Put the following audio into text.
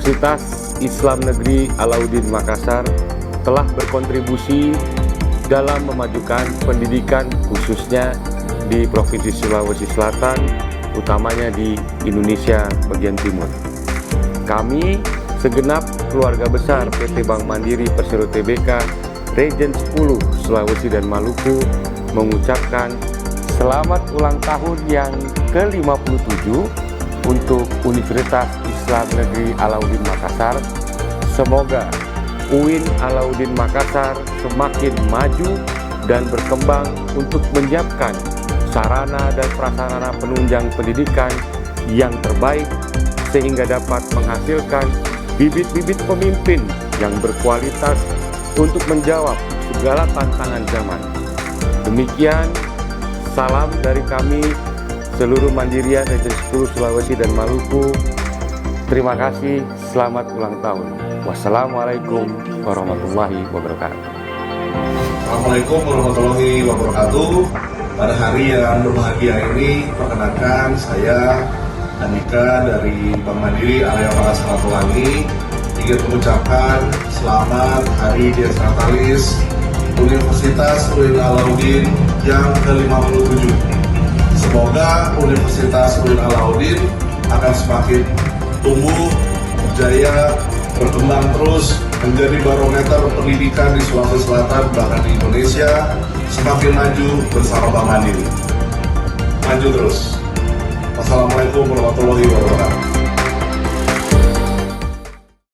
Universitas Islam Negeri Alauddin Makassar telah berkontribusi dalam memajukan pendidikan khususnya di Provinsi Sulawesi Selatan, utamanya di Indonesia bagian timur. Kami segenap keluarga besar PT Bank Mandiri Persero Tbk Region 10 Sulawesi dan Maluku mengucapkan selamat ulang tahun yang ke-57 untuk Universitas Islam Negeri Alauddin Makassar. Semoga UIN Alauddin Makassar semakin maju dan berkembang untuk menyiapkan sarana dan prasarana penunjang pendidikan yang terbaik sehingga dapat menghasilkan bibit-bibit pemimpin yang berkualitas untuk menjawab segala tantangan zaman. Demikian, salam dari kami seluruh Mandirian Region 10 Sulawesi dan Maluku. Terima kasih, selamat ulang tahun. Wassalamualaikum warahmatullahi wabarakatuh. Assalamualaikum warahmatullahi wabarakatuh. Pada hari yang berbahagia ini, perkenalkan saya Andika dari Bank Mandiri area Makassar Pelangi ingin mengucapkan selamat Hari Dies Natalis Universitas UIN Alauddin yang ke-57. Semoga Universitas UIN Alauddin akan semakin tumbuh, berjaya, berkembang terus, menjadi barometer pendidikan di Sulawesi Selatan bahkan di Indonesia, semakin maju bersama Bank Mandiri. Maju terus. Wassalamualaikum warahmatullahi wabarakatuh.